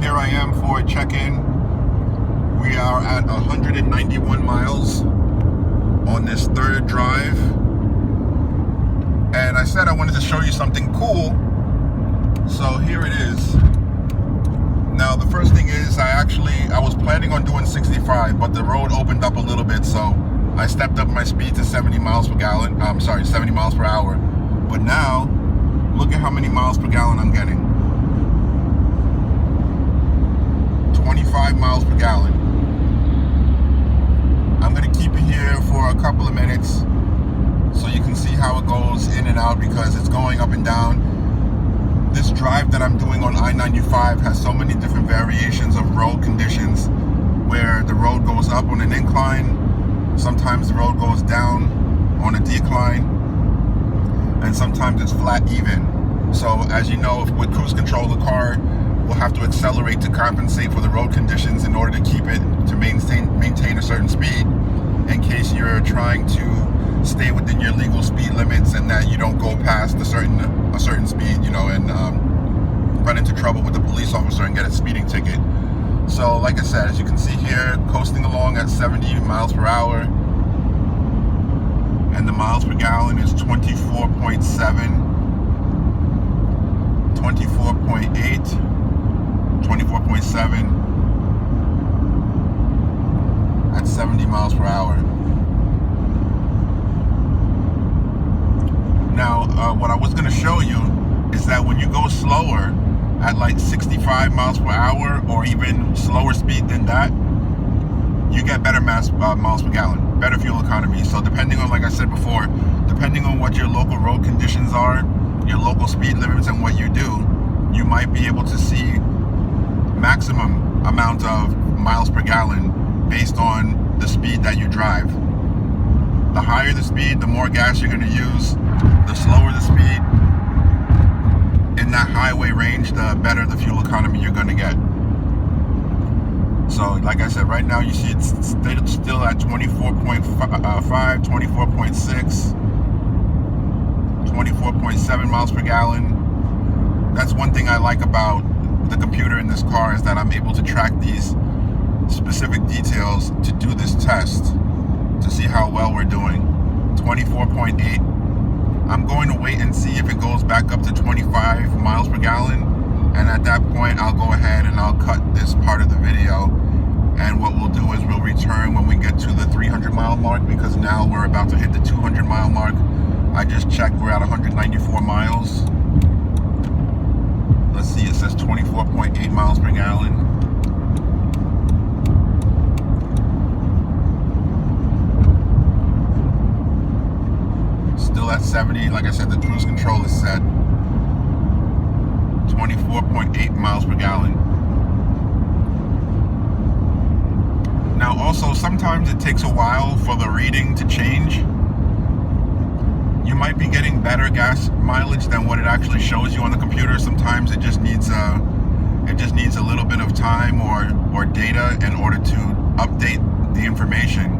here I am for a check-in. We are at 191 miles on this third drive. And I said I wanted to show you something cool. So here it is. Now the first thing is I was planning on doing 65, but the road opened up a little bit, so I stepped up my speed to 70 miles per hour. But now, look at how many miles per gallon I'm getting. 25 miles per gallon. I'm gonna keep it here for a couple of minutes so you can see how it goes in and out, because it's going up and down. This drive that I'm doing on I-95 has so many different variations of road conditions, where the road goes up on an incline, sometimes the road goes down on a decline, and sometimes it's flat even. So as you know, with cruise control, the car will have to accelerate to compensate for the road conditions in order to keep it to maintain a certain speed, in case you're trying to stay within your legal speed limits and that you don't go past a certain speed, you know, and run into trouble with the police officer and get a speeding ticket. So like I said, as you can see here, coasting along at 70 miles per hour, and the miles per gallon is 24.7, 24.8, 24.7 at 70 miles per hour. Now, what I was going to show you is that when you go slower at like 65 miles per hour or even slower speed than that, you get better miles per gallon, better fuel economy. So depending on, like I said before, depending on what your local road conditions are, your local speed limits, and what you do, you might be able to see maximum amount of miles per gallon based on the speed that you drive. The higher the speed, the more gas you're going to use. The slower the speed in that highway range, the better the fuel economy you're going to get. So like I said, right now you see it's still at 24.5, 24.6, 24.7 miles per gallon. That's one thing I like about the computer in this car, is that I'm able to track these specific details to do this test to see how well we're doing. 24.8. I'm going to wait and see if it goes back up to 25 miles per gallon, and at that point I'll go ahead and I'll cut this part of the video, and what we'll do is we'll return when we get to the 300 mile mark, because now we're about to hit the 200 mile mark. I just checked, we're at 194 miles. Let's see, it says 24.8 miles per gallon. Still at 70. Like I said, the cruise control is set. 24.8 miles per gallon. Now also, sometimes it takes a while for the reading to change. You might be getting better gas mileage than what it actually shows you on the computer. Sometimes it just needs a little bit of time or data in order to update the information.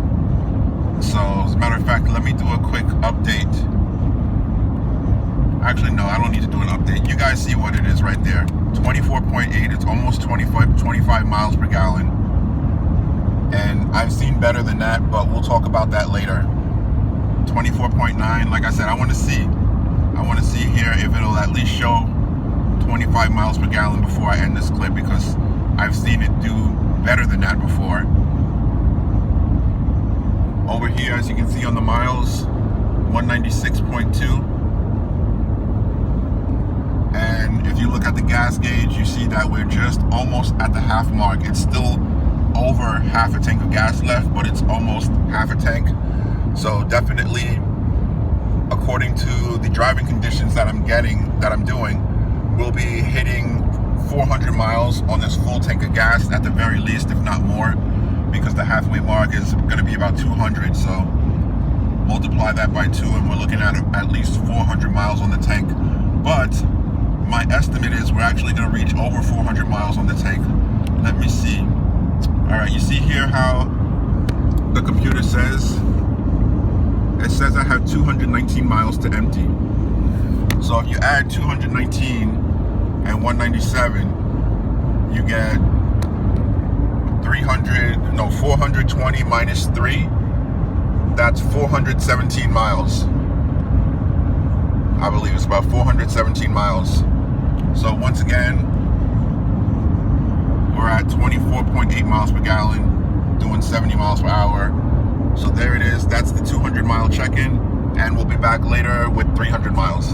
So as a matter of fact, let me do a quick update. Actually, no, I don't need to do an update. You guys see what it is right there. 24.8, it's almost 25 miles per gallon. And I've seen better than that, but we'll talk about that later. 24.9, like I said, I want to see here if it'll at least show 25 miles per gallon before I end this clip, because I've seen it do better than that before. Over here, as you can see on the miles, 196.2. And if you look at the gas gauge, you see that we're just almost at the half mark. It's still over half a tank of gas left, but it's almost half a tank. So definitely, according to the driving conditions that I'm doing, we'll be hitting 400 miles on this full tank of gas at the very least, if not more, because the halfway mark is going to be about 200. So multiply that by 2 and we're looking at least 400 miles on the tank. But my estimate is we're actually going to reach over 400 miles on the tank. Let me see. All right, you see here how the computer says, it says I have 219 miles to empty. So if you add 219 and 197, you get 420 minus 3. That's 417 miles. I believe it's about 417 miles. So once again, we're at 24.8 miles per gallon, doing 70 miles per hour. So there it is. That's the 200 mile check-in, and we'll be back later with 300 miles.